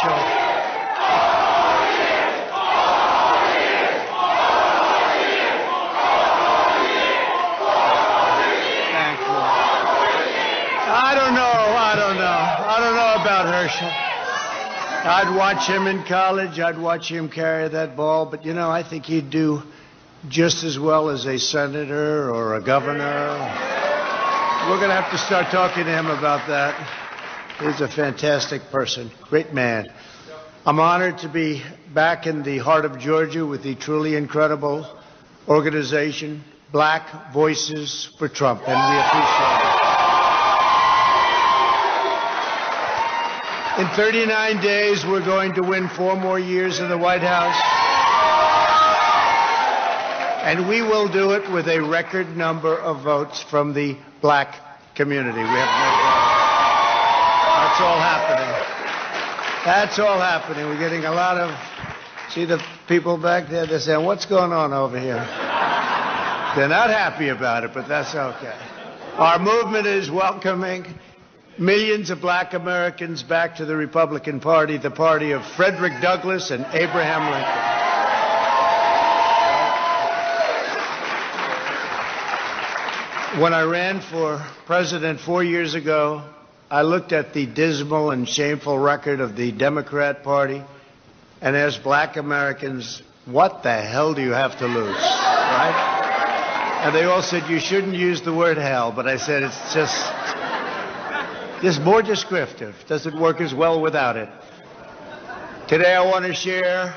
Herschel. I don't know about Herschel. I'd watch him in college. I'd watch him carry that ball. But, you know, I think he'd do just as well as a senator or a governor. We're going to have to start talking to him about that. He's a fantastic person, great man. I'm honored to be back in the heart of Georgia with the truly incredible organization, Black Voices for Trump, and we appreciate it. In 39 days, we're going to win 4 more years in the White House. And we will do it with a record number of votes from the black community. We have no doubt. That's all happening. That's all happening. We're getting a lot of, see the people back there, they're saying, what's going on over here? They're not happy about it, but that's okay. Our movement is welcoming millions of black Americans back to the Republican Party, the party of Frederick Douglass and Abraham Lincoln. When I ran for president 4 years ago, I looked at the dismal and shameful record of the Democrat Party and asked black Americans, what the hell do you have to lose, right? And they all said, you shouldn't use the word hell, but I said, it's just more descriptive. Doesn't work as well without it. Today I want to share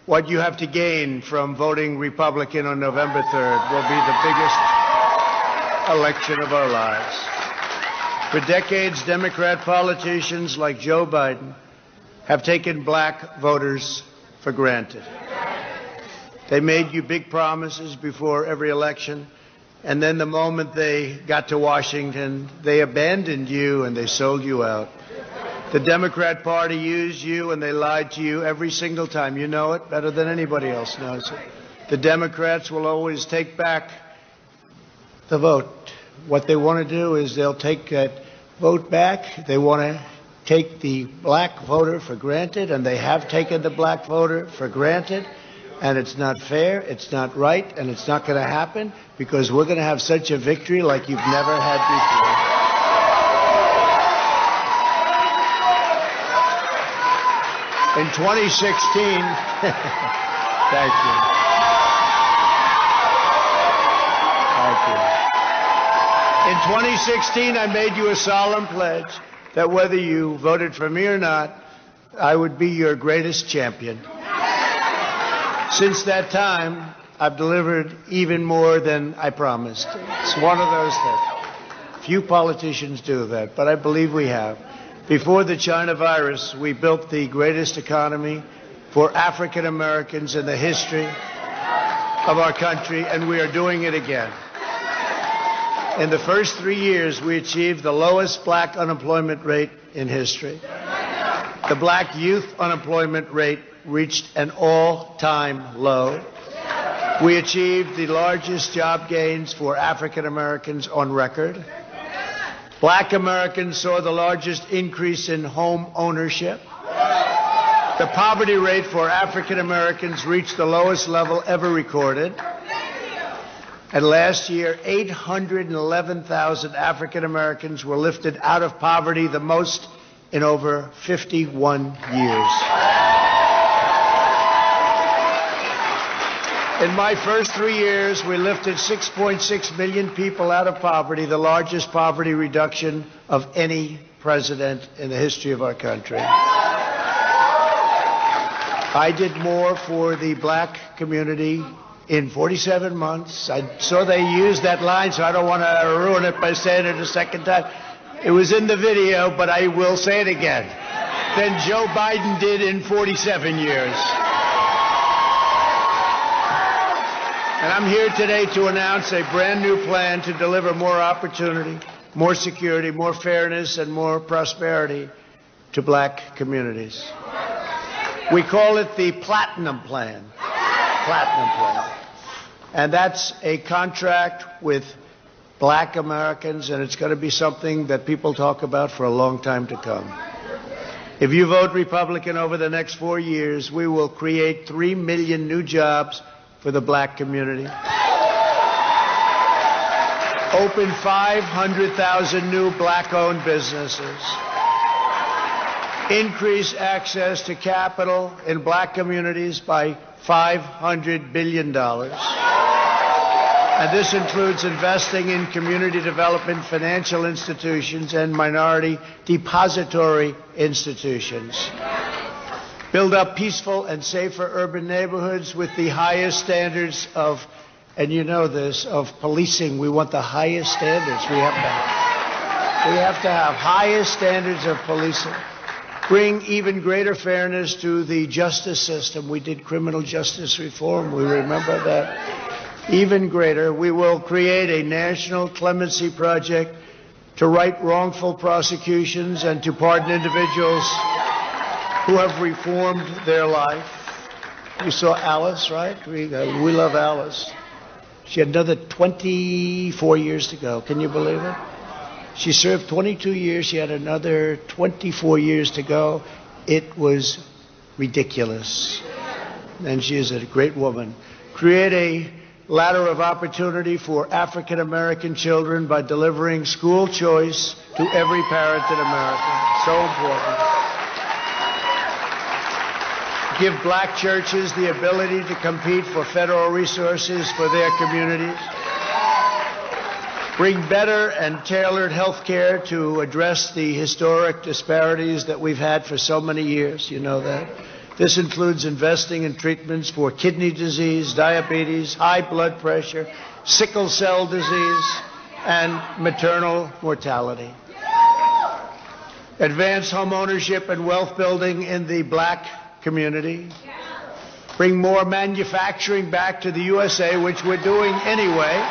what you have to gain from voting Republican on November 3rd. Will be the biggest election of our lives. For decades, Democrat politicians like Joe Biden have taken black voters for granted. They made you big promises before every election, and then the moment they got to Washington, they abandoned you and they sold you out. The Democrat Party used you and they lied to you every single time. You know it better than anybody else knows it. The Democrats will always take back the vote. What they want to do is they'll take that vote back. They want to take the black voter for granted, and they have taken the black voter for granted. And it's not fair, it's not right, and it's not going to happen because we're going to have such a victory like you've never had before. In 2016, thank you. Thank you. In 2016, I made you a solemn pledge that whether you voted for me or not, I would be your greatest champion. Since that time, I've delivered even more than I promised. It's one of those things. Few politicians do that, but I believe we have. Before the China virus, we built the greatest economy for African Americans in the history of our country, and we are doing it again. In the first 3 years, we achieved the lowest black unemployment rate in history. The black youth unemployment rate reached an all-time low. We achieved the largest job gains for African Americans on record. Black Americans saw the largest increase in home ownership. The poverty rate for African Americans reached the lowest level ever recorded. And last year, 811,000 African Americans were lifted out of poverty, the most in over 51 years. In my first 3 years, we lifted 6.6 million people out of poverty, the largest poverty reduction of any president in the history of our country. I did more for the black community in 47 months. I saw they used that line, so I don't want to ruin it by saying it a second time. It was in the video, but I will say it again. Than Joe Biden did in 47 years. And I'm here today to announce a brand new plan to deliver more opportunity, more security, more fairness, and more prosperity to black communities. We call it the Platinum Plan. Platinum Plan. And that's a contract with black Americans, and it's going to be something that people talk about for a long time to come. If you vote Republican over the next 4 years, we will create 3 million new jobs for the black community, open 500,000 new black-owned businesses, increase access to capital in black communities by $500 billion. And this includes investing in community development, financial institutions, and minority depository institutions. Build up peaceful and safer urban neighborhoods with the highest standards of, and you know this, of policing. We want the highest standards. We have to have highest standards of policing. Bring even greater fairness to the justice system. We did criminal justice reform. We remember that. Even greater, we will create a national clemency project to right wrongful prosecutions and to pardon individuals who have reformed their life. You saw Alice, right? We love Alice. She had another 24 years to go. Can you believe it? She served 22 years. She had another 24 years to go. It was ridiculous. And she is a great woman. Create a ladder of opportunity for African American children by delivering school choice to every parent in America. So important. Give black churches the ability to compete for federal resources for their communities. Bring better and tailored health care to address the historic disparities that we've had for so many years. You know that. This includes investing in treatments for kidney disease, diabetes, high blood pressure, sickle cell disease, and maternal mortality. Advance home ownership and wealth building in the black community. Bring more manufacturing back to the USA, which we're doing anyway,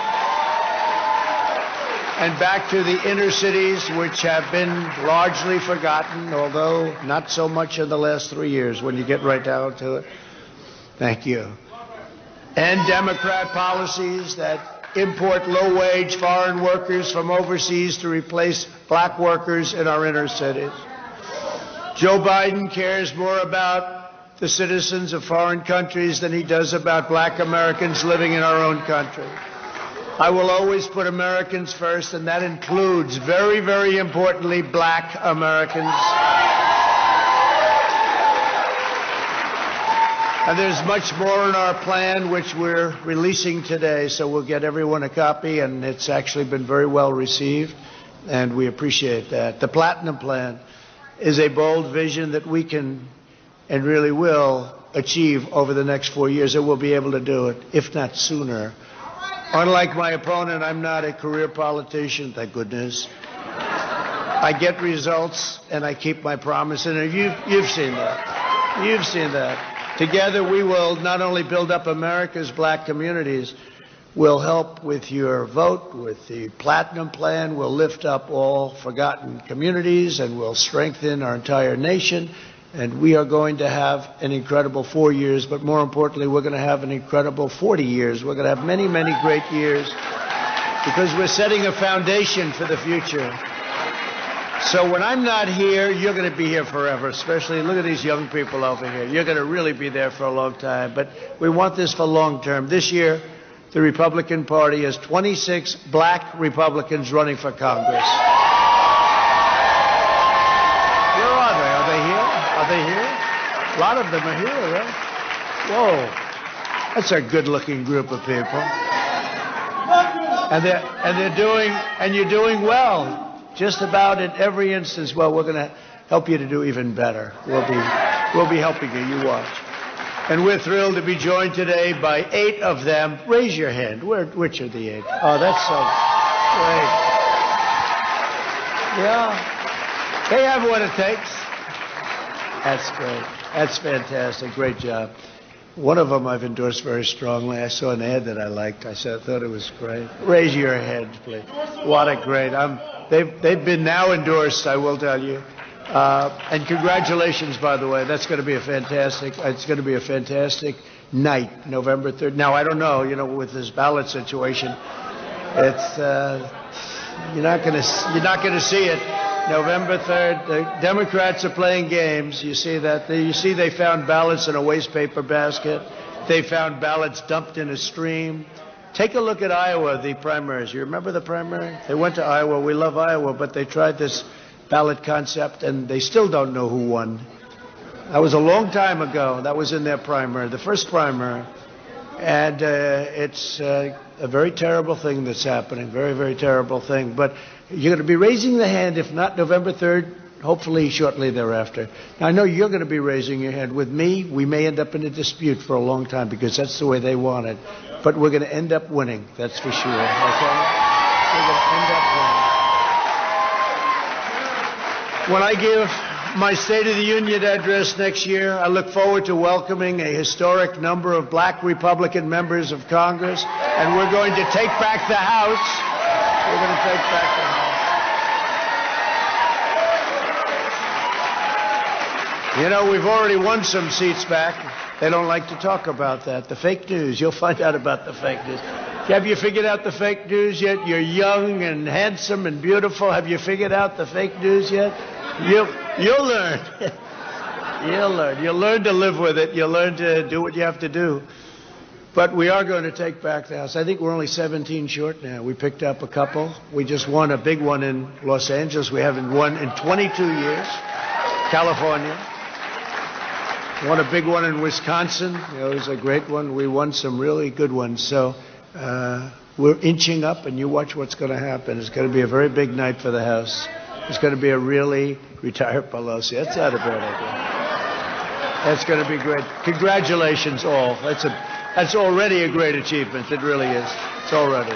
and back to the inner cities, which have been largely forgotten, although not so much in the last 3 years when you get right down to it. Thank you. End Democrat policies that import low-wage foreign workers from overseas to replace black workers in our inner cities. Joe Biden cares more about the citizens of foreign countries than he does about black Americans living in our own country. I will always put Americans first, and that includes, very, very importantly, black Americans. And there's much more in our plan, which we're releasing today, so we'll get everyone a copy, and it's actually been very well received, and we appreciate that. The Platinum Plan is a bold vision that we can and really will achieve over the next 4 years, and we'll be able to do it, if not sooner. Unlike my opponent, I'm not a career politician, thank goodness. I get results, and I keep my promise, and you've seen that. You've seen that. Together, we will not only build up America's black communities, we'll help with your vote, with the Platinum Plan, we'll lift up all forgotten communities, and we'll strengthen our entire nation. And we are going to have an incredible 4 years, but more importantly, we're going to have an incredible 40 years. We're going to have many, many great years because we're setting a foundation for the future. So when I'm not here, you're going to be here forever, especially look at these young people over here. You're going to really be there for a long time, but we want this for long term. This year, the Republican Party has 26 black Republicans running for Congress. Are they here? A lot of them are here, right? Whoa. That's a good-looking group of people. And you're doing well. Just about in every instance. Well, we're going to help you to do even better. We'll be helping you. You watch. And we're thrilled to be joined today by 8 of them. Raise your hand. Which are the 8? Oh, that's so great. Yeah. They have what it takes. That's great. That's fantastic. Great job. One of them I've endorsed very strongly. I saw an ad that I liked. I thought it was great. Raise your hands, please. What a great. They've been now endorsed, I will tell you. And congratulations, by the way. It's going to be a fantastic night, November 3rd. Now, I don't know, with this ballot situation, it's you're not going to see it. November 3rd, the Democrats are playing games. You see that? You see they found ballots in a waste paper basket. They found ballots dumped in a stream. Take a look at Iowa, the primaries. You remember the primary? They went to Iowa. We love Iowa, but they tried this ballot concept, and they still don't know who won. That was a long time ago. That was in their primary, the first primary. And it's a very terrible thing that's happening, very, very terrible thing. But you're going to be raising the hand, if not November 3rd, hopefully shortly thereafter. Now, I know you're going to be raising your hand. With me, we may end up in a dispute for a long time because that's the way they want it. But we're going to end up winning, that's for sure. Okay? We're going to end up winning. When I give my State of the Union address next year, I look forward to welcoming a historic number of black Republican members of Congress, and we're going to take back the House. We're going to take back the House. You know, we've already won some seats back. They don't like to talk about that. The fake news. You'll find out about the fake news. Have you figured out the fake news yet? You're young and handsome and beautiful. Have you figured out the fake news yet? You'll learn. You'll learn. You'll learn to live with it. You'll learn to do what you have to do. But we are going to take back the House. I think we're only 17 short now. We picked up a couple. We just won a big one in Los Angeles. We haven't won in 22 years. California. Won a big one in Wisconsin. It was a great one. We won some really good ones. So we're inching up, and you watch what's going to happen. It's going to be a very big night for the House. It's going to be a really retired Pelosi. That's not a bad idea. That's going to be great. Congratulations, all. That's already a great achievement. It really is. It's already.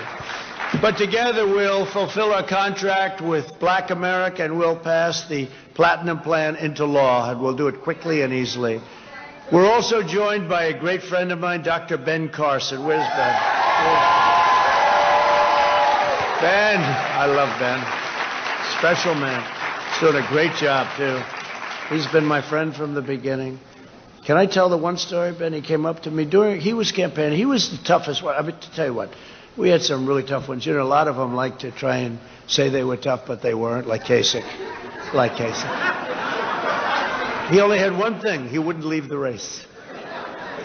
But together we'll fulfill our contract with Black America, and we'll pass the Platinum Plan into law, and we'll do it quickly and easily. We're also joined by a great friend of mine, Dr. Ben Carson. Where's Ben? Ben. I love Ben. Special man. He's doing a great job, too. He's been my friend from the beginning. Can I tell the one story, Ben? He came up to me he was campaigning. He was the toughest one. I mean, to tell you what, we had some really tough ones. You know, a lot of them like to try and say they were tough, but they weren't, like Kasich. He only had one thing. He wouldn't leave the race.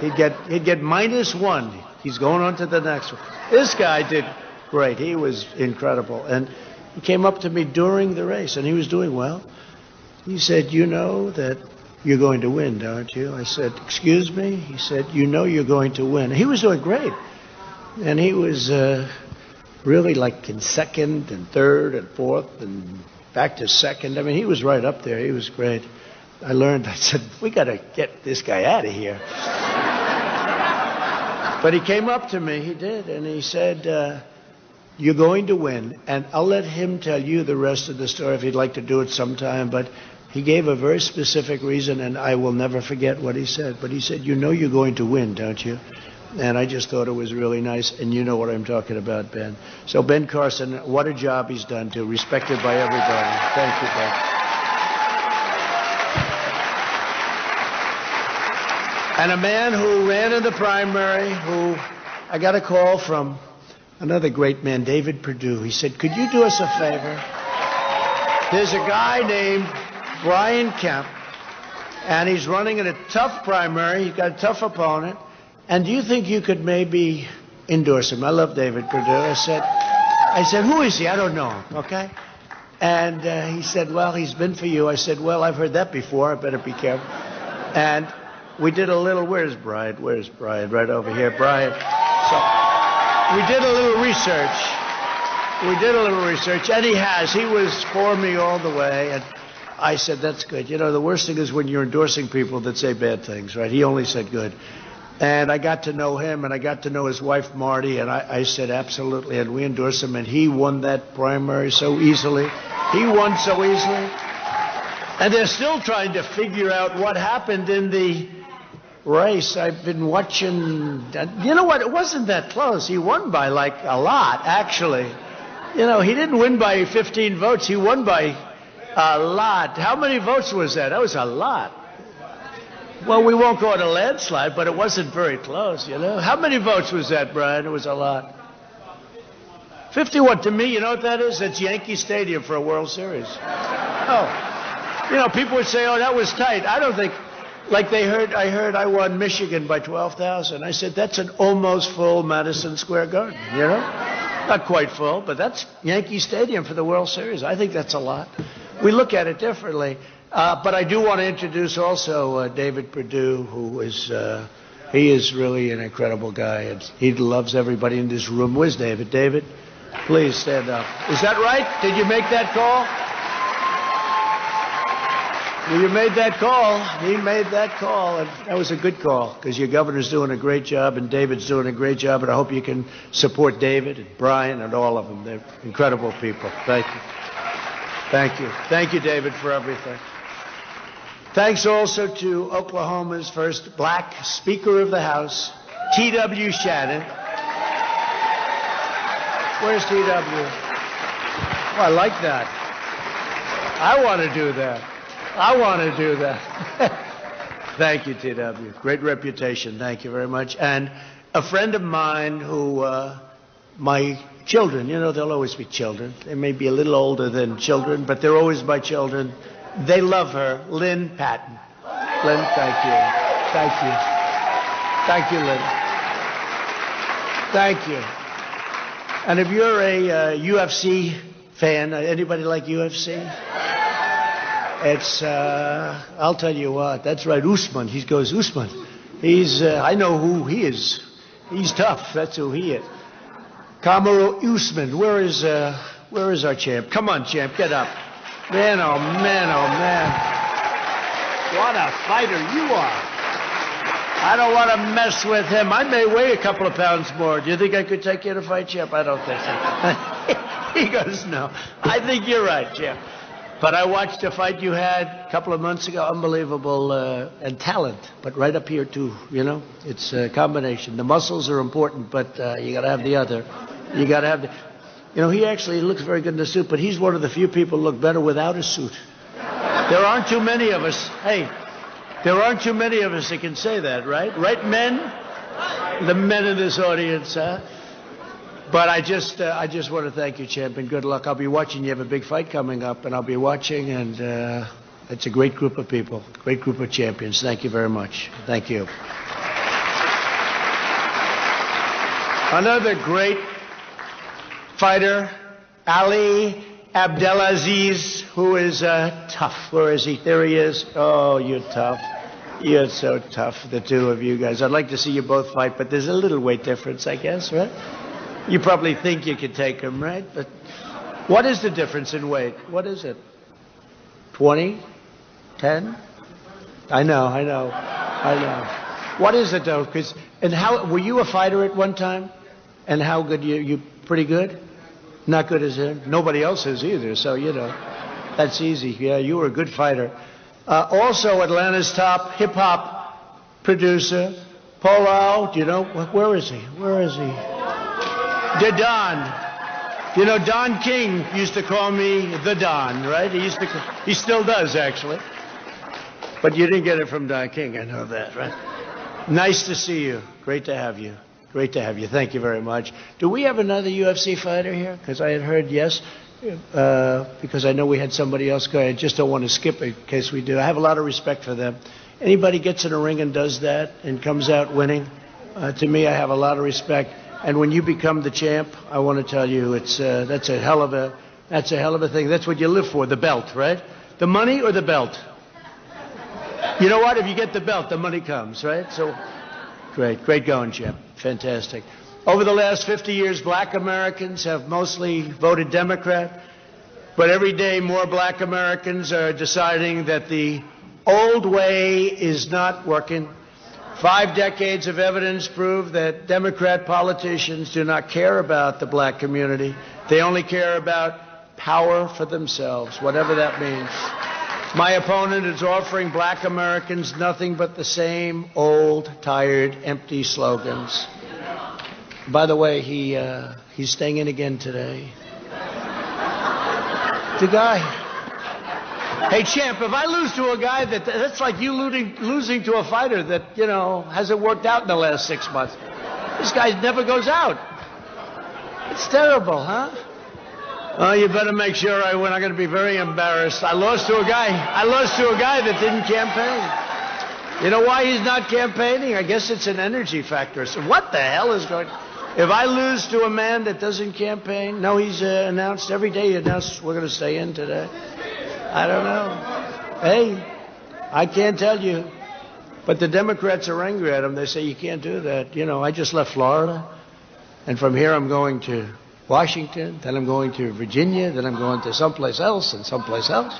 He'd get -1. He's going on to the next one. This guy did great. He was incredible. And he came up to me during the race, and he was doing well. He said, "You know that you're going to win, don't you?" I said, "Excuse me?" He said, "You know you're going to win." He was doing great. And he was really like in second and third and fourth and back to second. I mean, he was right up there. He was great. I said, we got to get this guy out of here. But he came up to me, he did, and he said, "You're going to win." And I'll let him tell you the rest of the story if he'd like to do it sometime. But he gave a very specific reason, and I will never forget what he said. But he said, "You know you're going to win, don't you?" And I just thought it was really nice, and you know what I'm talking about, Ben. So Ben Carson, what a job he's done, too, respected by everybody. Thank you, Ben. And a man who ran in the primary, I got a call from another great man, David Perdue. He said, "Could you do us a favor? There's a guy named Brian Kemp, and he's running in a tough primary. He's got a tough opponent. And do you think you could maybe endorse him?" I love David Perdue. I said, "Who is he? I don't know him." Okay? And he said, "Well, he's been for you." I said, "Well, I've heard that before. I better be careful." And we did a little, where's Brian? Right over here, Brian. So we did a little research. And he was for me all the way. And I said, "That's good." You know, the worst thing is when you're endorsing people that say bad things, right? He only said good. And I got to know him, and I got to know his wife, Marty, and I said, absolutely, and we endorsed him, and he won that primary so easily. He won so easily. And they're still trying to figure out what happened in the race. I've been watching. You know what? It wasn't that close. He won by, like, a lot, actually. You know, he didn't win by 15 votes. He won by a lot. How many votes was that? That was a lot. Well, we won't go to a landslide, but it wasn't very close, you know. How many votes was that, Brian? It was a lot. 51 to me, you know what that is? It's Yankee Stadium for a World Series. Oh, you know, people would say, "Oh, that was tight." I don't think, like I heard I won Michigan by 12,000. I said that's an almost full Madison Square Garden. You know, not quite full, but that's Yankee Stadium for the World Series. I think that's a lot. We look at it differently. But I do want to introduce also David Perdue, who is. He is really an incredible guy, and he loves everybody in this room. Where's David? David, please stand up. Is that right? Did you make that call? Well, you made that call. He made that call, and that was a good call because your governor's doing a great job, and David's doing a great job, and I hope you can support David and Brian and all of them. They're incredible people. Thank you. Thank you. Thank you, David, for everything. Thanks also to Oklahoma's first black Speaker of the House, T.W. Shannon. Where's T.W.? Oh, I like that. I want to do that. I want to do that. Thank you, T.W. Great reputation. Thank you very much. And a friend of mine who, my children, you know, they'll always be children. They may be a little older than children, but they're always my children. They love her, Lynn Patton. Lynn, thank you. Thank you. Thank you, Lynn. Thank you. And if you're a UFC fan, anybody like UFC? It's, I'll tell you what, that's right, Usman. He goes, Usman. He's, I know who he is. He's tough. That's who he is. Kamaru Usman. Where is our champ? Come on, champ, get up. Man, oh man, oh man. What a fighter you are. I don't want to mess with him. I may weigh a couple of pounds more. Do you think I could take you to fight, champ? I don't think so. He goes, no. I think you're right, champ. But I watched a fight you had a couple of months ago. Unbelievable and talent. But right up here, too, you know. It's a combination. The muscles are important, but you got to have the other. You got to have the... You know, he actually looks very good in the suit, but he's one of the few people who look better without a suit. There aren't too many of us. Hey, there aren't too many of us that can say that, right? Right, men? The men in this audience, huh? But I just want to thank you, champ, and good luck. I'll be watching. You have a big fight coming up, and I'll be watching, and it's a great group of people, great group of champions. Thank you very much. Thank you. Another great fighter, Ali Abdelaziz, who is tough. Where is he? There he is. Oh, you're tough. You're so tough, the two of you guys. I'd like to see you both fight, but there's a little weight difference, I guess, right? You probably think you could take him, right? But what is the difference in weight? What is it? 20? 10? I know. What is it, though? And how were you a fighter at one time? And how good? You pretty good? Not good as him? Nobody else is either, so, you know, that's easy. Yeah, you were a good fighter. Also, Atlanta's top hip-hop producer, Polo, do you know? Where is he? The Don. You know, Don King used to call me the Don, right? He still does, actually. But you didn't get it from Don King, I know that, right? Nice to see you. Great to have you. Great to have you. Thank you very much. Do we have another UFC fighter here? Because I had heard yes. Because I know we had somebody else go. I just don't want to skip it in case we do. I have a lot of respect for them. Anybody gets in a ring and does that and comes out winning, to me, I have a lot of respect. And when you become the champ, I want to tell you, that's a hell of a thing. That's what you live for, the belt, right? The money or the belt? You know what? If you get the belt, the money comes, right? So, great going, champ. Fantastic. Over the last 50 years, black Americans have mostly voted Democrat, but every day more black Americans are deciding that the old way is not working. 5 decades of evidence prove that Democrat politicians do not care about the black community. They only care about power for themselves, whatever that means. My opponent is offering black Americans nothing but the same old, tired, empty slogans. By the way, he's staying in again today. The guy. Hey, champ, if I lose to a guy that's like you losing to a fighter that, you know, hasn't worked out in the last 6 months. This guy never goes out. It's terrible, huh? Oh, you better make sure I win. I'm going to be very embarrassed. I lost to a guy that didn't campaign. You know why he's not campaigning? I guess it's an energy factor. So what the hell is going on? If I lose to a man that doesn't campaign, no, he's announced every day. He announced we're going to stay in today. I don't know. Hey, I can't tell you. But the Democrats are angry at him. They say you can't do that. You know, I just left Florida. And from here I'm going to Washington. Then I'm going to Virginia. Then I'm going to someplace else and someplace else.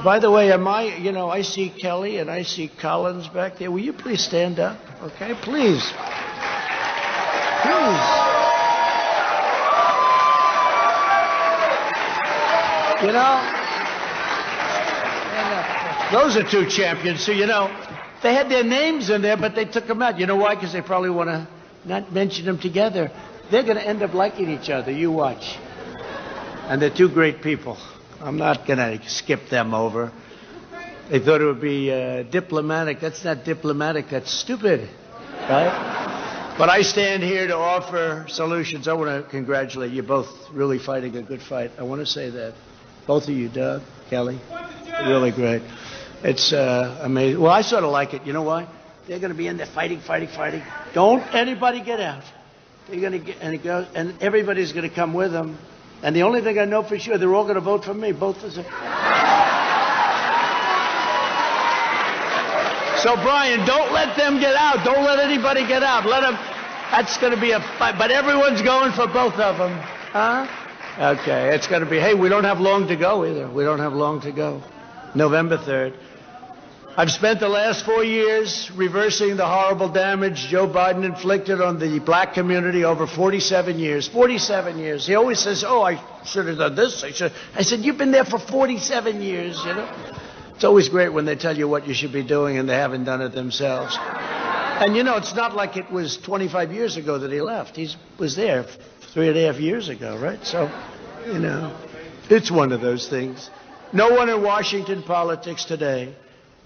By the way, I see Kelly and I see Collins back there. Will you please stand up? Okay, please. Please. You know, those are two champions. So, they had their names in there, but they took them out. You know why? Because they probably want to not mention them together. They're going to end up liking each other. You watch. And they're two great people. I'm not going to skip them over. They thought it would be diplomatic. That's not diplomatic. That's stupid, right? But I stand here to offer solutions. I want to congratulate you both, really fighting a good fight. I want to say that. Both of you, Doug, Kelly, really great. It's amazing. Well, I sort of like it. You know why? They're going to be in there fighting. Don't anybody get out. They're going to get, and everybody's going to come with them. And the only thing I know for sure, they're all going to vote for me. Both of them. So, Brian, don't let them get out. Don't let anybody get out. Let them. That's going to be a fight. But everyone's going for both of them. Huh? Okay, it's going to be, hey, we don't have long to go either. We don't have long to go. November 3rd. I've spent the last 4 years reversing the horrible damage Joe Biden inflicted on the black community over 47 years. 47 years. He always says, oh, I should have done this. I said, you've been there for 47 years, It's always great when they tell you what you should be doing and they haven't done it themselves. And, it's not like it was 25 years ago that he left. He was there 3.5 years ago, right? So, it's one of those things. No one in Washington politics today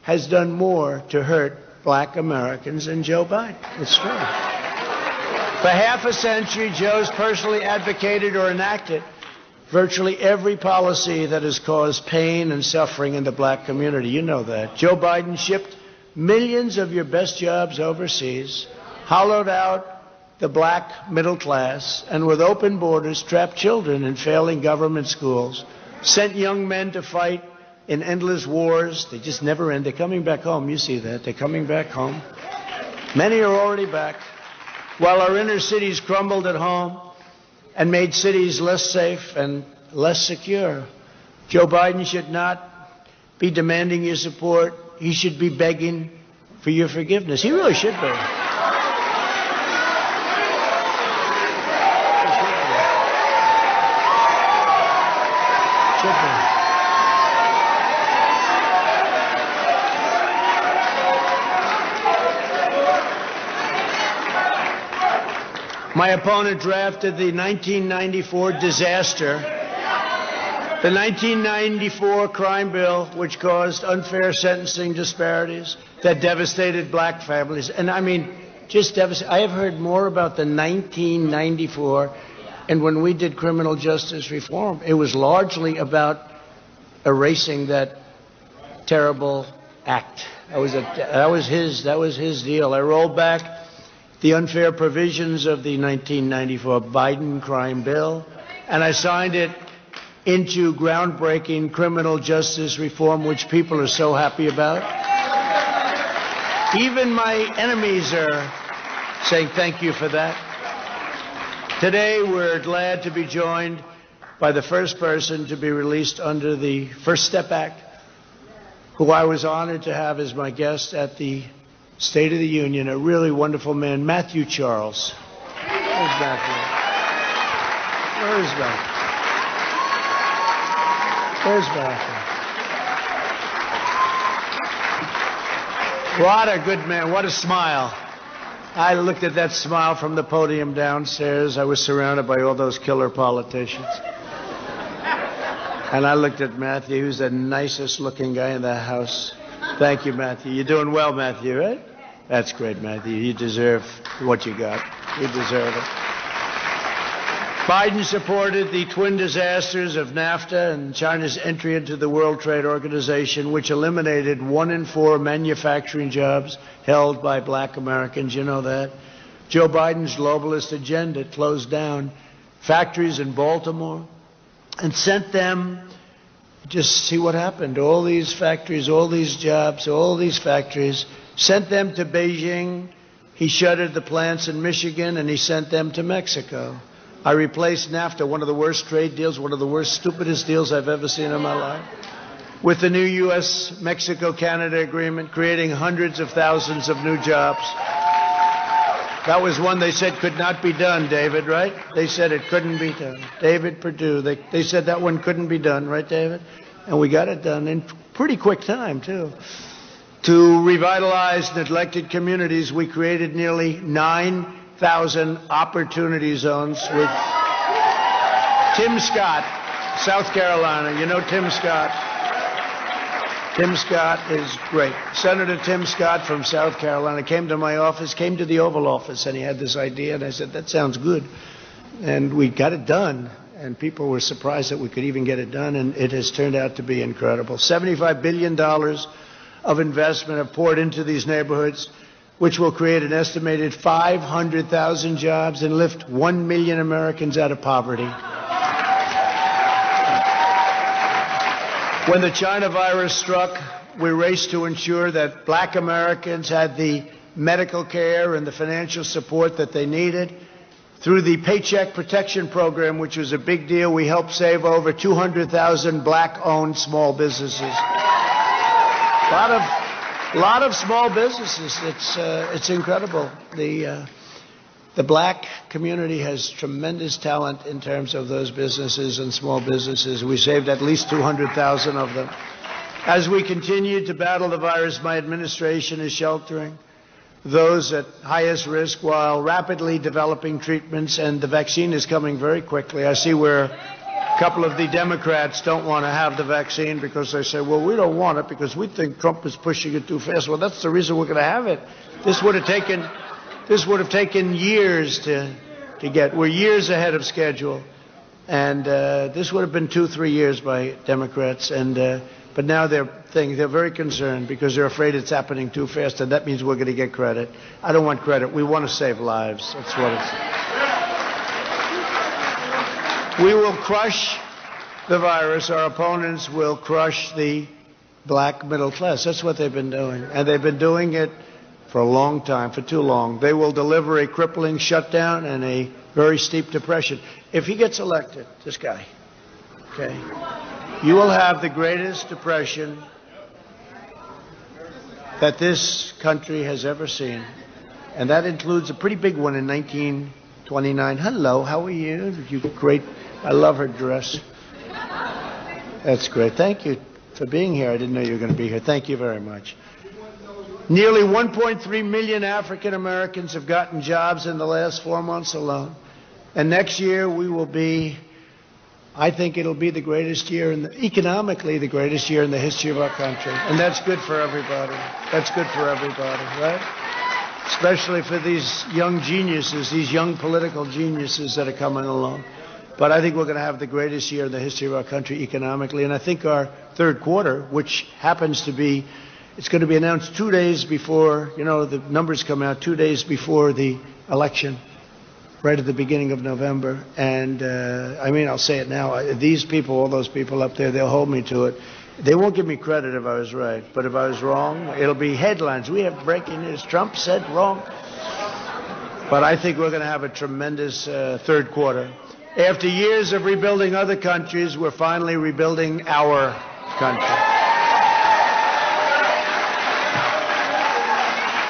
has done more to hurt black Americans than Joe Biden. It's true. For half a century, Joe's personally advocated or enacted virtually every policy that has caused pain and suffering in the black community. You know that. Joe Biden shipped millions of your best jobs overseas, hollowed out the black middle class, and with open borders, trapped children in failing government schools, sent young men to fight in endless wars. They just never end. They're coming back home. You see that. They're coming back home. Many are already back. While our inner cities crumbled at home and made cities less safe and less secure, Joe Biden should not be demanding your support. He should be begging for your forgiveness. He really should be. My opponent drafted the 1994 disaster, the 1994 crime bill, which caused unfair sentencing disparities that devastated black families. And I mean, just devastated. I have heard more about the 1994, and when we did criminal justice reform, it was largely about erasing that terrible act. That was his deal. I rolled back the unfair provisions of the 1994 Biden crime bill, and I signed it into groundbreaking criminal justice reform, which people are so happy about. Even my enemies are saying thank you for that. Today, we're glad to be joined by the first person to be released under the First Step Act, who I was honored to have as my guest at the State of the Union, a really wonderful man, Matthew Charles. Where's Matthew? Where's Matthew? Where's Matthew? What a good man. What a smile. I looked at that smile from the podium downstairs. I was surrounded by all those killer politicians. And I looked at Matthew, who's the nicest looking guy in the house. Thank you, Matthew. You're doing well, Matthew, right? That's great, Matthew. You deserve what you got. You deserve it. Biden supported the twin disasters of NAFTA and China's entry into the World Trade Organization, which eliminated 1 in 4 manufacturing jobs held by black Americans. You know that. Joe Biden's globalist agenda closed down factories in Baltimore and sent them, just see what happened, all these factories, all these jobs, all these factories, sent them to Beijing. He shuttered the plants in Michigan and he sent them to Mexico. I replaced NAFTA, one of the worst trade deals, one of the worst, stupidest deals I've ever seen in my life, with the new U.S.-Mexico-Canada agreement, creating hundreds of thousands of new jobs. That was one they said could not be done, David, right? They said it couldn't be done. David Perdue, they said that one couldn't be done, right, David? And we got it done in pretty quick time, too. To revitalize neglected communities, we created nearly 9,000 opportunity zones with Tim Scott, South Carolina. You know Tim Scott? Tim Scott is great. Senator Tim Scott from South Carolina came to my office, came to the Oval Office, and he had this idea, and I said, that sounds good. And we got it done, and people were surprised that we could even get it done, and it has turned out to be incredible. $75 billion of investment have poured into these neighborhoods, which will create an estimated 500,000 jobs and lift 1 million Americans out of poverty. When the China virus struck, we raced to ensure that black Americans had the medical care and the financial support that they needed. Through the Paycheck Protection Program, which was a big deal, we helped save over 200,000 black-owned small businesses. A lot of small businesses. It's incredible. The black community has tremendous talent in terms of those businesses and small businesses. We saved at least 200,000 of them. As we continue to battle the virus, my administration is sheltering those at highest risk while rapidly developing treatments, and the vaccine is coming very quickly. I see where a couple of the Democrats don't want to have the vaccine because they say, well, we don't want it because we think Trump is pushing it too fast. Well, that's the reason we're going to have it. This would have taken years to get. We're years ahead of schedule, and this would have been 2-3 years by Democrats. But now they're very concerned because they're afraid it's happening too fast, and that means we're going to get credit. I don't want credit. We want to save lives. That's what it's. We will crush the virus. Our opponents will crush the black middle class. That's what they've been doing, and they've been doing it for a long time, for too long. They will deliver a crippling shutdown and a very steep depression. If he gets elected, this guy, okay, you will have the greatest depression that this country has ever seen. And that includes a pretty big one in 1929. Hello, how are you? You great. I love her dress. That's great. Thank you for being here. I didn't know you were going to be here. Thank you very much. Nearly 1.3 million African Americans have gotten jobs in the last 4 months alone. And next year we will be, I think it'll be the greatest year, economically the greatest year in the history of our country. And that's good for everybody. That's good for everybody, right? Especially for these young geniuses, these young political geniuses that are coming along. But I think we're going to have the greatest year in the history of our country economically. And I think our third quarter, which happens to be, it's going to be announced 2 days before, the numbers come out 2 days before the election, right at the beginning of November. And, I'll say it now. These people, all those people up there, they'll hold me to it. They won't give me credit if I was right. But if I was wrong, it'll be headlines. We have breaking news. Trump said wrong. But I think we're going to have a tremendous third quarter. After years of rebuilding other countries, we're finally rebuilding our country.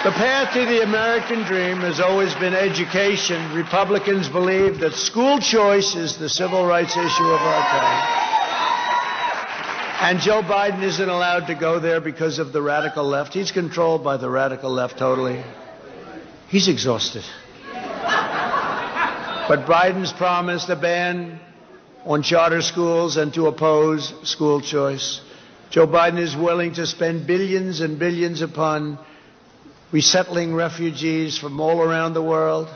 The path to the American dream has always been education. Republicans believe that school choice is the civil rights issue of our time. And Joe Biden isn't allowed to go there because of the radical left. He's controlled by the radical left totally. He's exhausted. But Biden's promised a ban on charter schools and to oppose school choice. Joe Biden is willing to spend billions and billions upon resettling refugees from all around the world,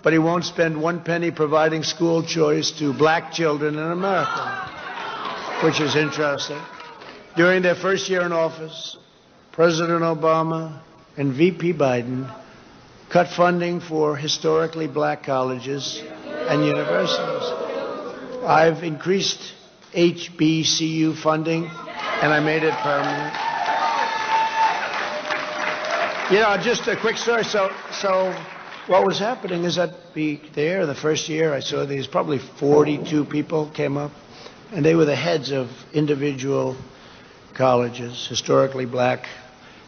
but he won't spend one penny providing school choice to black children in America, which is interesting. During their first year in office, President Obama and VP Biden cut funding for historically black colleges and universities. I've increased HBCU funding, and I made it permanent. You know, just a quick story. So what was happening is I'd be there the first year. I saw these probably 42 people came up, and they were the heads of individual colleges, historically black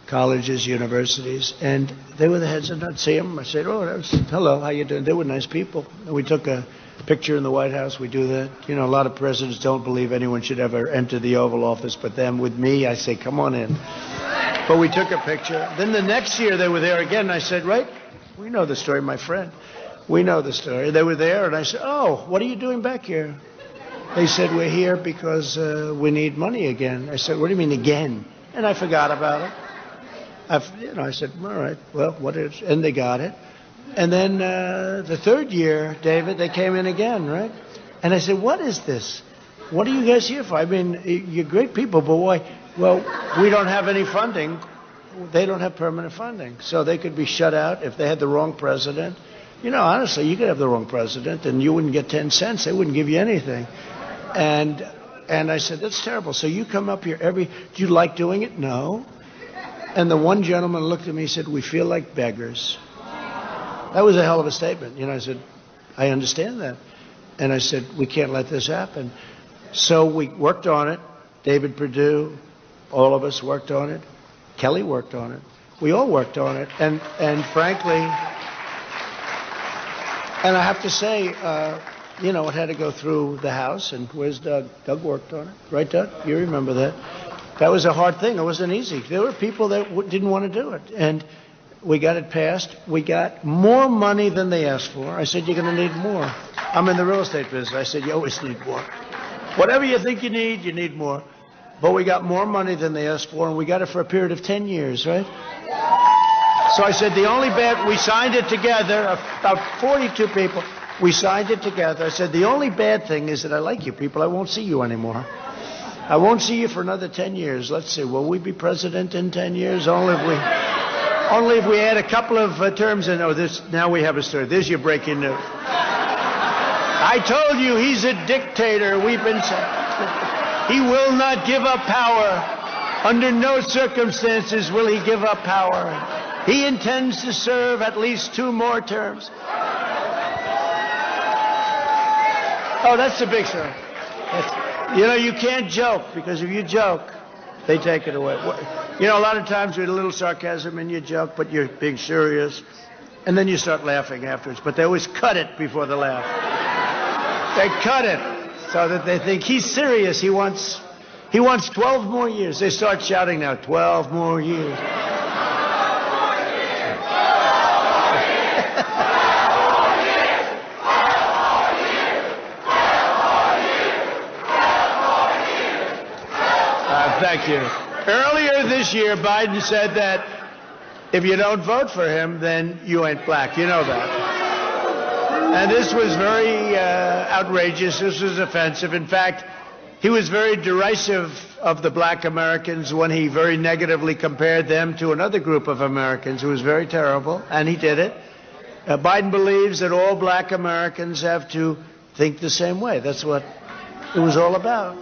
colleges, universities, and they were the heads. And I'd see them. I said, "Oh, hello, how you doing?" They were nice people. And we took a picture in the White House. We do that. You know, a lot of presidents don't believe anyone should ever enter the Oval Office, but then with me, I say, "Come on in." But we took a picture. Then the next year they were there again, and I said, "Right, we know the story, my friend. We know the story." They were there, and I said, "Oh, what are you doing back here?" They said, "We're here because we need money again." I said, "What do you mean again?" And I forgot about it. I said, "All right, well, what is?" And they got it. And then the third year, David, they came in again, right? And I said, "What is this? What are you guys here for? I mean, you're great people, but why?" "Well, we don't have any funding. They don't have permanent funding. So they could be shut out if they had the wrong president." You know, honestly, you could have the wrong president and you wouldn't get 10 cents. They wouldn't give you anything. And I said, "That's terrible. So you come up here do you like doing it?" "No." And the one gentleman looked at me and said, "We feel like beggars." That was a hell of a statement. You know, I said, "I understand that." And I said, "We can't let this happen." So we worked on it. David Perdue, all of us worked on it. Kelly worked on it. We all worked on it. And frankly, and I have to say, you know, it had to go through the House. And where's Doug? Doug worked on it. Right, Doug? You remember that. That was a hard thing. It wasn't easy. There were people that didn't want to do it. And we got it passed. We got more money than they asked for. I said, "You're going to need more." I'm in the real estate business. I said, "You always need more. Whatever you think you need more." But we got more money than they asked for, and we got it for a period of 10 years, right? So I said, we signed it together, about 42 people. We signed it together. I said, the only bad thing is that I like you people. I won't see you anymore. I won't see you for another 10 years. Let's see, will we be president in 10 years? Only if we add a couple of terms in. Now we have a story. There's your breaking news. I told you he's a dictator. We've been saying he will not give up power. Under no circumstances will he give up power. He intends to serve at least 2 more terms. Oh, that's the big story. You know, you can't joke, because if you joke, they take it away. You know, a lot of times with a little sarcasm in your joke, but you're being serious, and then you start laughing afterwards. But they always cut it before the laugh. They cut it so that they think he's serious. He wants 12 more years. They start shouting now, 12 more years. Thank you. Earlier this year, Biden said that if you don't vote for him, then you ain't black. You know that. And this was very outrageous. This was offensive. In fact, he was very derisive of the black Americans when he very negatively compared them to another group of Americans who was very terrible, and he did it. Biden believes that all black Americans have to think the same way. That's what it was all about.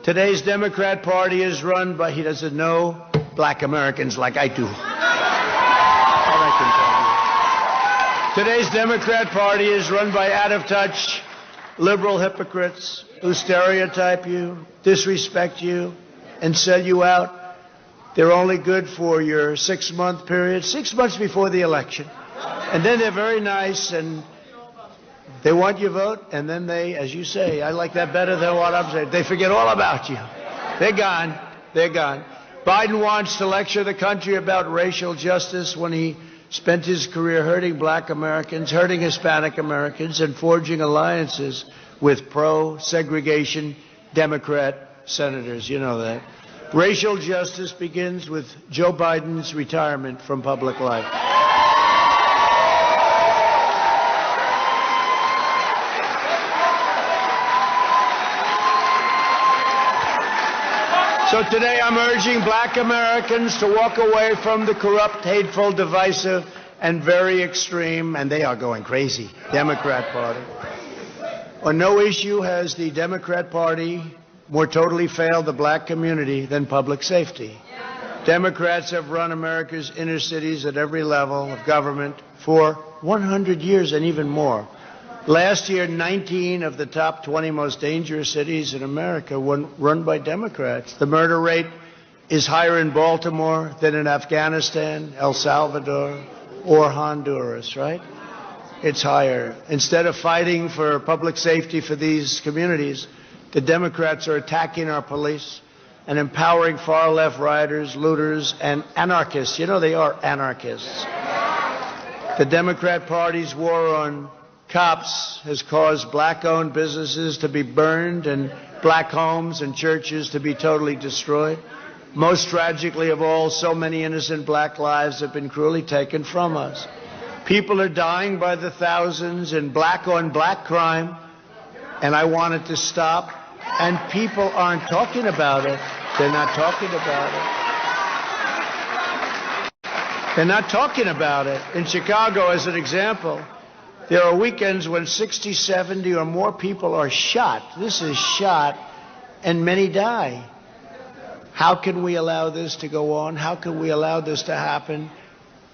Today's Democrat Party is run by, he doesn't know black Americans like I do. Today's Democrat Party is run by out-of-touch liberal hypocrites who stereotype you, disrespect you, and sell you out. They're only good for your 6-month period, 6 months before the election. And then they're very nice, and they want your vote, and then they, as you say, I like that better than what I'm saying, they forget all about you. They're gone. They're gone. Biden wants to lecture the country about racial justice when he spent his career hurting black Americans, hurting Hispanic Americans, and forging alliances with pro-segregation Democrat senators. You know that. Racial justice begins with Joe Biden's retirement from public life. So today I'm urging black Americans to walk away from the corrupt, hateful, divisive, and very extreme, and they are going crazy, Democrat Party. On no issue has the Democrat Party more totally failed the black community than public safety. Democrats have run America's inner cities at every level of government for 100 years and even more. Last year, 19 of the top 20 most dangerous cities in America were run by Democrats. The murder rate is higher in Baltimore than in Afghanistan, El Salvador, or Honduras, right? It's higher. Instead of fighting for public safety for these communities, the Democrats are attacking our police and empowering far-left rioters, looters, and anarchists. You know, they are anarchists. The Democrat Party's war on cops has caused black-owned businesses to be burned and black homes and churches to be totally destroyed. Most tragically of all, so many innocent black lives have been cruelly taken from us. People are dying by the thousands in black-on-black crime, and I want it to stop. And people aren't talking about it. They're not talking about it. They're not talking about it. In Chicago, as an example, there are weekends when 60, 70 or more people are shot. This is shot, and many die. How can we allow this to go on? How can we allow this to happen?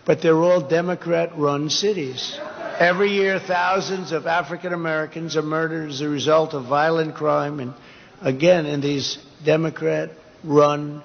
But they're all Democrat-run cities. Every year, thousands of African Americans are murdered as a result of violent crime, and again, in these Democrat-run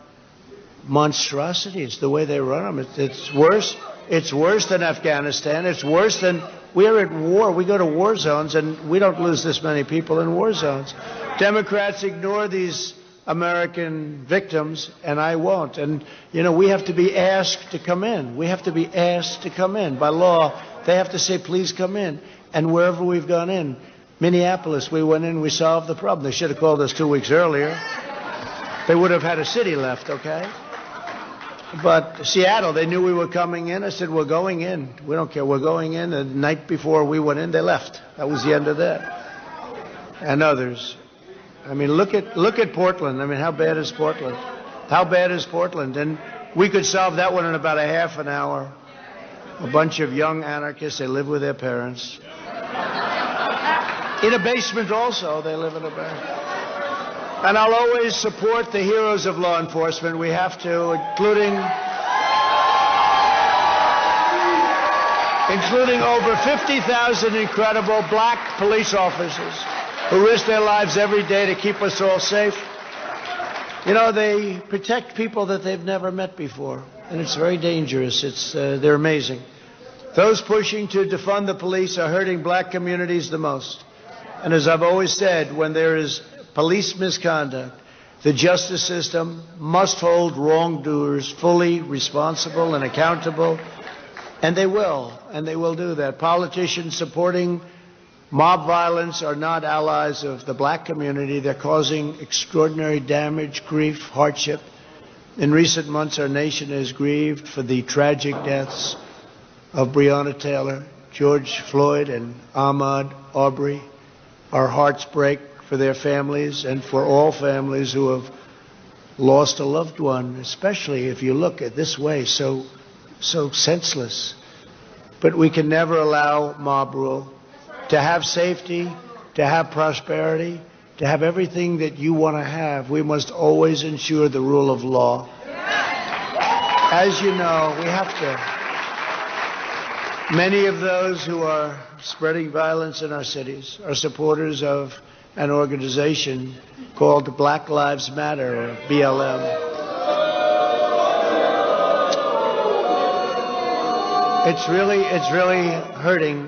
monstrosities, the way they run them, it's worse. It's worse than Afghanistan. It's worse than, we're at war. We go to war zones, and we don't lose this many people in war zones. Democrats ignore these American victims, and I won't. And, you know, we have to be asked to come in. We have to be asked to come in. By law, they have to say, please come in. And wherever we've gone in, Minneapolis, we went in, we solved the problem. They should have called us 2 weeks earlier. They would have had a city left, okay? But Seattle, they knew we were coming in. I said, we're going in. We don't care. We're going in. The night before we went in, they left. That was the end of that. And others. I mean, look at Portland. I mean, how bad is Portland? How bad is Portland? And we could solve that one in about a half an hour. A bunch of young anarchists, they live with their parents. In a basement also, they live in a basement. And I'll always support the heroes of law enforcement. We have to, including over 50,000 incredible black police officers who risk their lives every day to keep us all safe. You know, they protect people that they've never met before, and it's very dangerous. They're amazing. Those pushing to defund the police are hurting black communities the most. And as I've always said, when there is police misconduct, the justice system must hold wrongdoers fully responsible and accountable, and they will do that. Politicians supporting mob violence are not allies of the black community. They're causing extraordinary damage, grief, hardship. In recent months, our nation has grieved for the tragic deaths of Breonna Taylor, George Floyd, and Ahmaud Arbery. Our hearts break for their families and for all families who have lost a loved one, especially if you look at this way, so senseless. But we can never allow mob rule. To have safety, to have prosperity, to have everything that you want to have, we must always ensure the rule of law. As you know, we have to. Many of those who are spreading violence in our cities are supporters of an organization called Black Lives Matter, or BLM. It's really hurting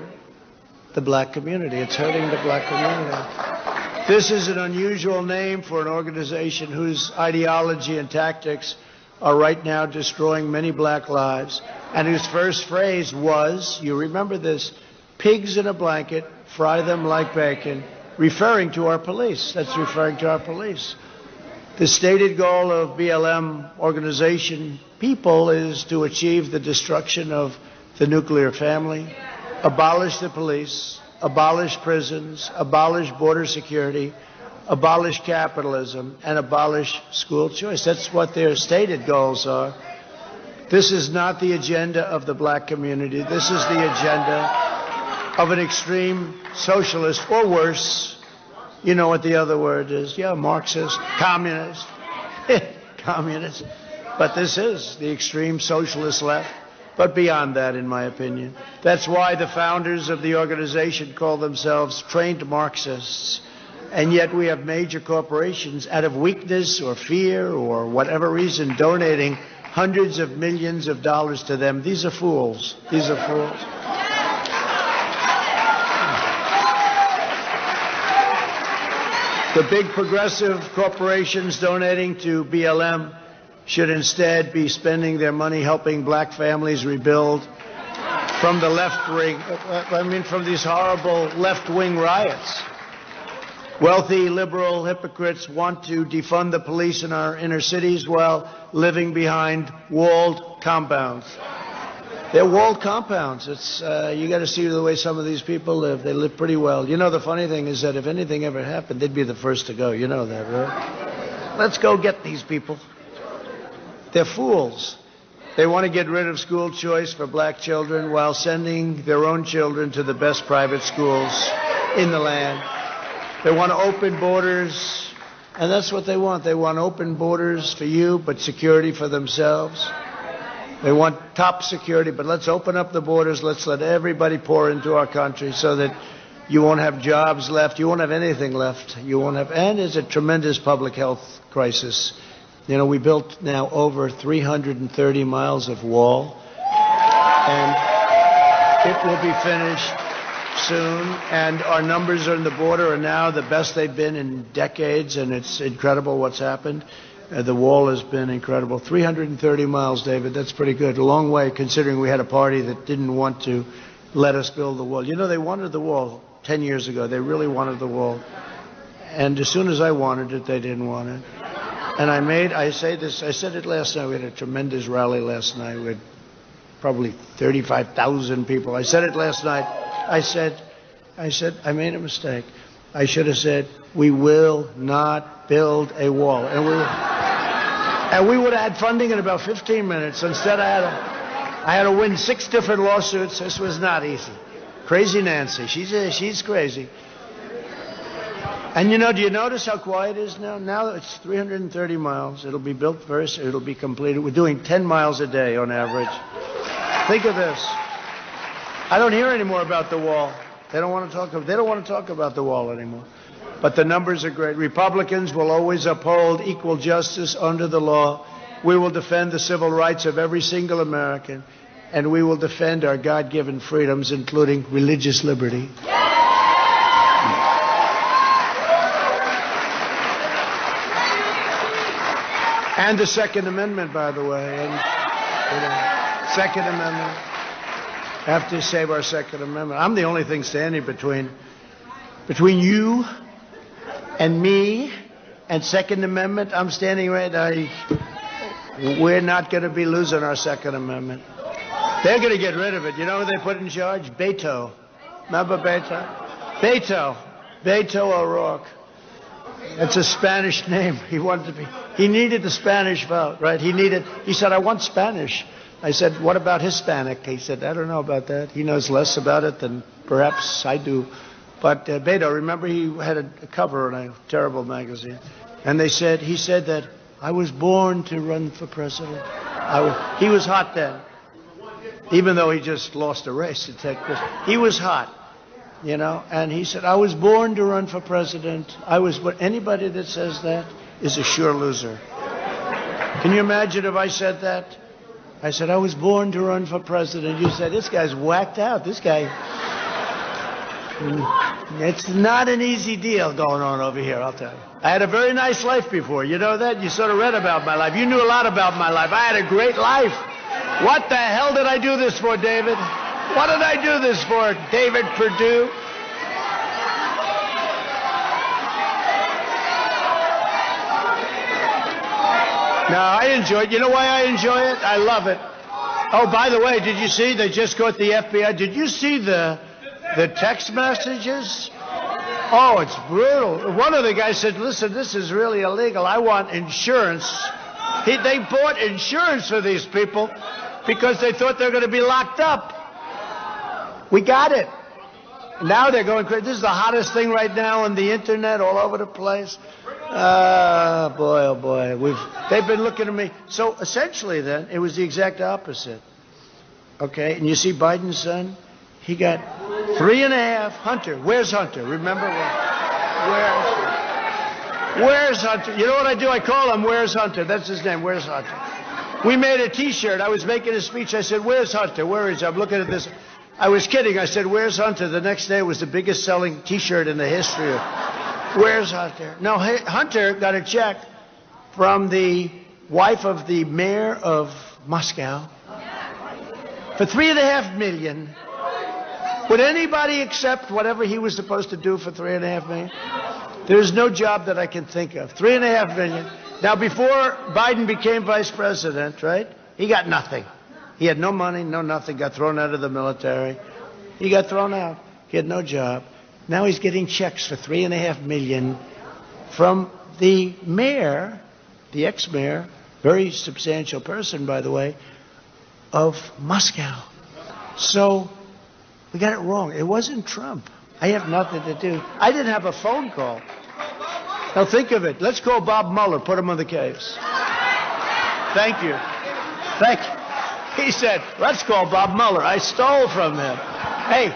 the black community. It's hurting the black community. This is an unusual name for an organization whose ideology and tactics are right now destroying many black lives, and whose first phrase was, you remember this, pigs in a blanket, fry them like bacon, referring to our police. That's referring to our police. The stated goal of BLM organization people is to achieve the destruction of the nuclear family, abolish the police, abolish prisons, abolish border security, abolish capitalism, and abolish school choice. That's what their stated goals are. This is not the agenda of the black community. This is the agenda of an extreme socialist, or worse. You know what the other word is? Yeah, Marxist, communist, communist. But this is the extreme socialist left. But beyond that, in my opinion. That's why the founders of the organization call themselves trained Marxists. And yet we have major corporations, out of weakness or fear or whatever reason, donating hundreds of millions of dollars to them. These are fools. These are fools. The big progressive corporations donating to BLM should instead be spending their money helping black families rebuild from the left wing, from these horrible left-wing riots. Wealthy liberal hypocrites want to defund the police in our inner cities while living behind walled compounds. They're walled compounds. It's you got to see the way some of these people live. They live pretty well. You know, the funny thing is that if anything ever happened, they'd be the first to go. You know that, right? Let's go get these people. They're fools. They want to get rid of school choice for black children while sending their own children to the best private schools in the land. They want to open borders, and that's what they want. They want open borders for you, but security for themselves. They want top security, but let's open up the borders. Let's let everybody pour into our country so that you won't have jobs left. You won't have anything left. You won't have, and it's a tremendous public health crisis. You know, we built now over 330 miles of wall, and it will be finished soon, and our numbers on the border are now the best they've been in decades, and it's incredible what's happened. The wall has been incredible. 330 miles, David, that's pretty good. A long way, considering we had a party that didn't want to let us build the wall. You know, they wanted the wall 10 years ago. They really wanted the wall. And as soon as I wanted it, they didn't want it. And I said it last night. We had a tremendous rally last night. We had probably 35,000 people. I said it last night. I said, I made a mistake. I should have said, we will not build a wall. And we would have had funding in about 15 minutes. Instead, I had to win 6 different lawsuits. This was not easy. Crazy Nancy. She's crazy. And you know, do you notice how quiet it is now? Now it's 330 miles. It'll be built first. It'll be completed. We're doing 10 miles a day on average. Think of this. I don't hear any more about the wall. They don't want to talk about the wall anymore. But the numbers are great. Republicans will always uphold equal justice under the law. We will defend the civil rights of every single American, and we will defend our God-given freedoms, including religious liberty. And the Second Amendment, by the way. And, Second Amendment. Have to save our Second Amendment. I'm the only thing standing between you and me and Second Amendment. I'm standing right now. We're not going to be losing our Second Amendment. They're going to get rid of it. You know who they put in charge? Beto. Remember Beto? Beto O'Rourke. It's a Spanish name. He needed the Spanish vote, right? He said, I want Spanish. I said, what about Hispanic? He said, I don't know about that. He knows less about it than perhaps I do. But Beto, remember he had a cover in a terrible magazine. And he said that I was born to run for president. He was hot then. Even though he just lost a race. He was hot, you know. And he said, I was born to run for president. Anybody that says that is a sure loser. Can you imagine if I said that? I said, I was born to run for president. You said, this guy's whacked out. This guy. It's not an easy deal going on over here, I'll tell you. I had a very nice life before. You know that? You sort of read about my life. You knew a lot about my life. I had a great life. What the hell did I do this for, David? What did I do this for, David Perdue? No, I enjoy it. You know why I enjoy it? I love it. Oh, by the way, did you see? They just caught the FBI. Did you see the text messages? Oh, it's brutal. One of the guys said, listen, this is really illegal. I want insurance. They bought insurance for these people because they thought they were going to be locked up. We got it. Now they're going crazy. This is the hottest thing right now on the internet, all over the place. Boy, oh boy. They've been looking at me. So essentially then, it was the exact opposite. Okay, and you see Biden's son? He got 3.5. Hunter. Where's Hunter? Remember? Where's Hunter? You know what I do? I call him Where's Hunter. That's his name. Where's Hunter? We made a T-shirt. I was making a speech. I said, where's Hunter? Where is he? I'm looking at this. I was kidding. I said, where's Hunter? The next day it was the biggest selling T-shirt in the history of Where's Hunter? No, Hunter got a check from the wife of the mayor of Moscow for $3.5 million. Would anybody accept whatever he was supposed to do for $3.5 million? There's no job that I can think of. $3.5 million. Now, before Biden became vice president, right, he got nothing. He had no money, no nothing, got thrown out of the military. He got thrown out. He had no job. Now he's getting checks for $3.5 million from the mayor, the ex-mayor, very substantial person, by the way, of Moscow. So we got it wrong. It wasn't Trump. I have nothing to do. I didn't have a phone call. Now think of it. Let's call Bob Mueller, put him on the case. Thank you. Thank you. He said, let's call Bob Mueller. I stole from him. Hey,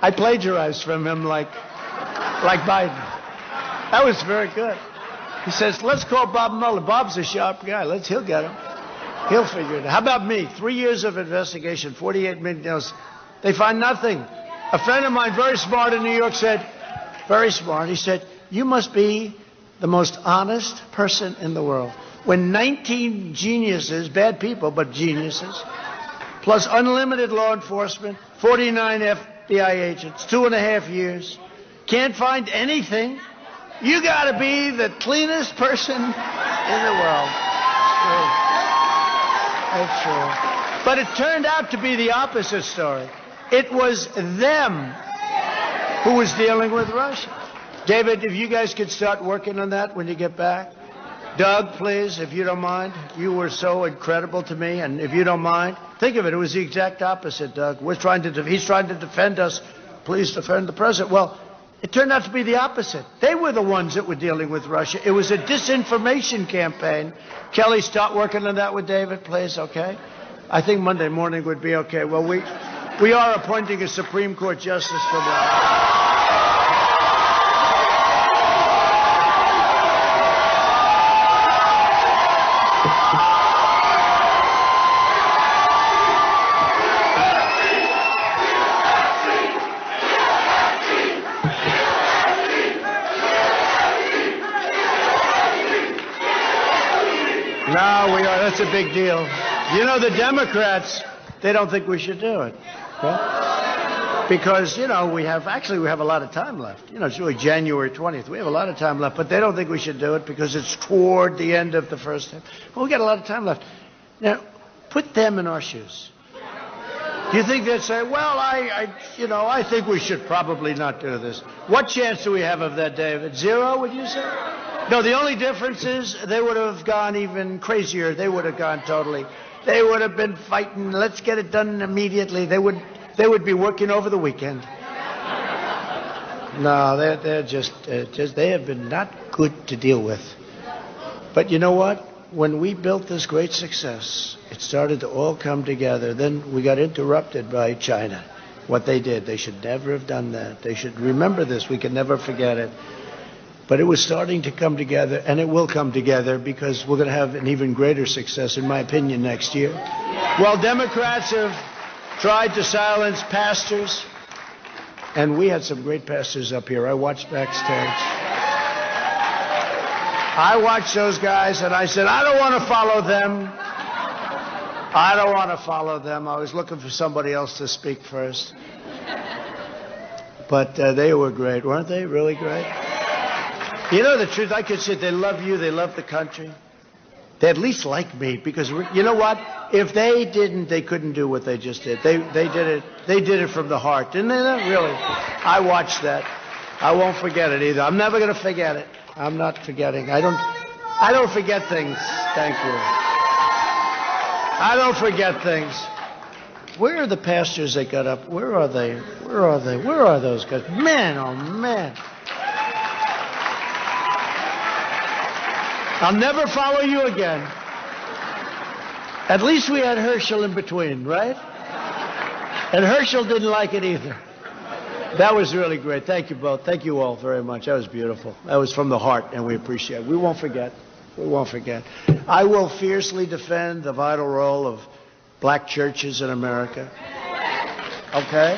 I plagiarized from him like Biden. That was very good. He says, let's call Bob Mueller. Bob's a sharp guy. He'll get him. He'll figure it out. How about me? 3 years of investigation, 48 million. They find nothing. A friend of mine, very smart in New York, said, very smart, he said, you must be the most honest person in the world. When 19 geniuses, bad people, but geniuses, plus unlimited law enforcement, 49 FBI agents, 2.5 years, can't find anything, you got to be the cleanest person in the world. That's true. But it turned out to be the opposite story. It was them who was dealing with Russia. David, if you guys could start working on that when you get back. Doug, please, if you don't mind. You were so incredible to me, and if you don't mind, think of it. It was the exact opposite, Doug. He's trying to defend us. Please defend the president. Well, it turned out to be the opposite. They were the ones that were dealing with Russia. It was a disinformation campaign. Kelly, start working on that with David, please, okay? I think Monday morning would be okay. Well, we are appointing a Supreme Court justice for that. No, we are. That's a big deal. You know, the Democrats, they don't think we should do it. Okay? Because, you know, we have a lot of time left. You know, it's really January 20th. We have a lot of time left, but they don't think we should do it because it's toward the end of the first term. Well, we got a lot of time left. Now, put them in our shoes. Do you think they'd say, well, I think we should probably not do this? What chance do we have of that, David? 0, would you say? No, the only difference is they would have gone even crazier. They would have gone totally. They would have been fighting. Let's get it done immediately. They would be working over the weekend. No, they're just they have been not good to deal with. But you know what? When we built this great success, it started to all come together. Then we got interrupted by China. What they did, they should never have done that. They should remember this. We can never forget it. But it was starting to come together, and it will come together because we're going to have an even greater success, in my opinion, next year. Well, Democrats have tried to silence pastors, and we had some great pastors up here. I watched backstage. I watched those guys, and I said, I don't want to follow them. I don't want to follow them. I was looking for somebody else to speak first. But they were great, weren't they? Really great? You know the truth, I could say they love you, they love the country. They at least like me, because you know what? If they didn't, they couldn't do what they just did. They did it from the heart, didn't they? Really? I watched that. I won't forget it either. I'm never going to forget it. I'm not forgetting. I don't forget things. Thank you. I don't forget things. Where are the pastors that got up? Where are they? Where are they? Where are those guys? Man, oh man. I'll never follow you again. At least we had Herschel in between, right? And Herschel didn't like it either. That was really great. Thank you both. Thank you all very much. That was beautiful. That was from the heart, and we appreciate it. We won't forget. We won't forget. I will fiercely defend the vital role of black churches in America. Okay?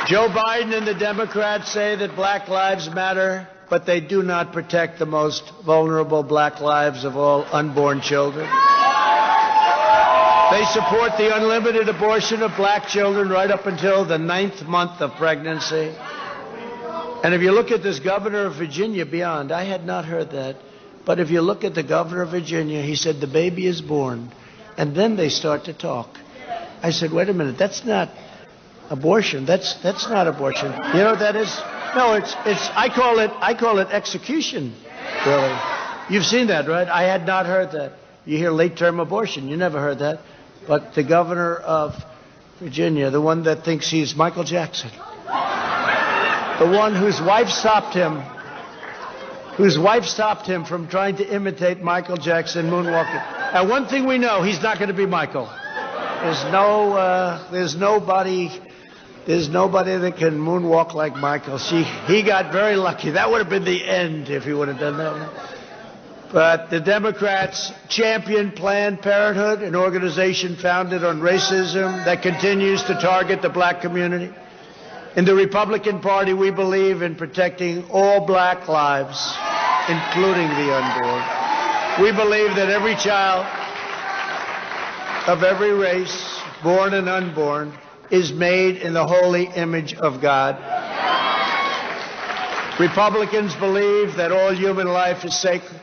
Joe Biden and the Democrats say that black lives matter, but they do not protect the most vulnerable black lives of all, unborn children. They support the unlimited abortion of black children right up until the 9th month of pregnancy. And if you look at this governor of Virginia, beyond, I had not heard that, but if you look at the governor of Virginia, he said the baby is born, and then they start to talk. I said, wait a minute, that's not abortion. That's not abortion. You know what that is? No, I call it execution, really. You've seen that, right? I had not heard that. You hear late-term abortion. You never heard that. But the governor of Virginia, the one that thinks he's Michael Jackson, the one whose wife stopped him from trying to imitate Michael Jackson moonwalking. And one thing we know, he's not going to be Michael. There's nobody that can moonwalk like Michael. He got very lucky. That would have been the end if he would have done that. But the Democrats champion Planned Parenthood, an organization founded on racism that continues to target the black community. In the Republican Party, we believe in protecting all black lives, including the unborn. We believe that every child of every race, born and unborn, is made in the holy image of God. Republicans believe that all human life is sacred.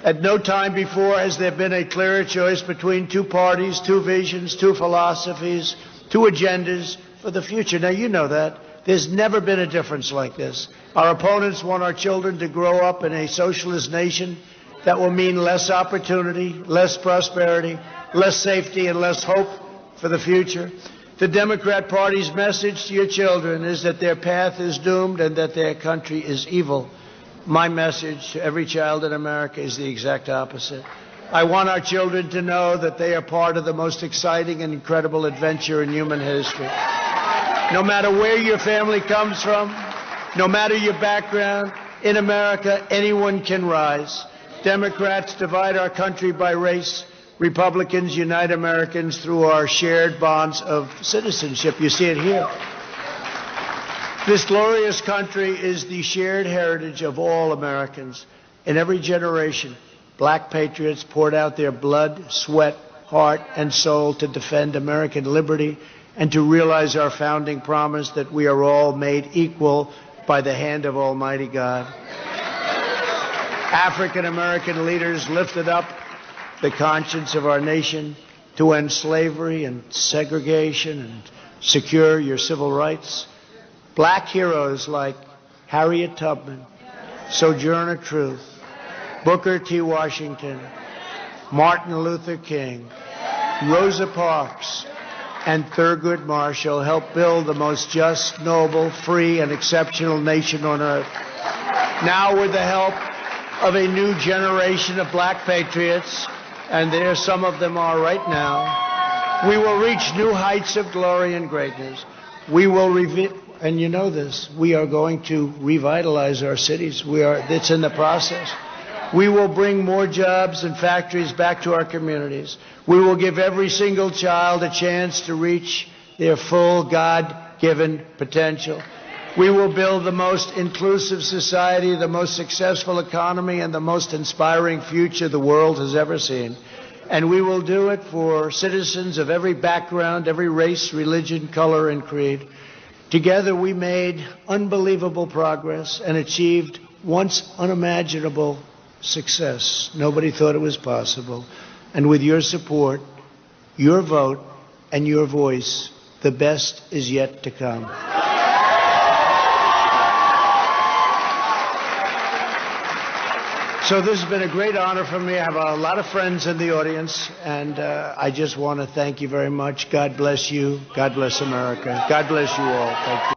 At no time before has there been a clearer choice between two parties, two visions, two philosophies, two agendas for the future. Now, you know that. There's never been a difference like this. Our opponents want our children to grow up in a socialist nation that will mean less opportunity, less prosperity, less safety, and less hope for the future. The Democrat Party's message to your children is that their path is doomed and that their country is evil. My message to every child in America is the exact opposite. I want our children to know that they are part of the most exciting and incredible adventure in human history. No matter where your family comes from, no matter your background, in America, anyone can rise. Democrats divide our country by race. Republicans unite Americans through our shared bonds of citizenship. You see it here. This glorious country is the shared heritage of all Americans. In every generation, black patriots poured out their blood, sweat, heart, and soul to defend American liberty and to realize our founding promise that we are all made equal by the hand of Almighty God. African American leaders lifted up the conscience of our nation to end slavery and segregation and secure your civil rights. Black heroes like Harriet Tubman, Sojourner Truth, Booker T. Washington, Martin Luther King, Rosa Parks, and Thurgood Marshall helped build the most just, noble, free, and exceptional nation on earth. Now, with the help of a new generation of black patriots, and there some of them are right now, we will reach new heights of glory and greatness. We will and you know this, we are going to revitalize our cities. It's in the process. We will bring more jobs and factories back to our communities. We will give every single child a chance to reach their full God-given potential. We will build the most inclusive society, the most successful economy, and the most inspiring future the world has ever seen. And we will do it for citizens of every background, every race, religion, color, and creed. Together we made unbelievable progress and achieved once unimaginable success. Nobody thought it was possible. And with your support, your vote, and your voice, the best is yet to come. So this has been a great honor for me. I have a lot of friends in the audience, and I just want to thank you very much. God bless you. God bless America. God bless you all. Thank you.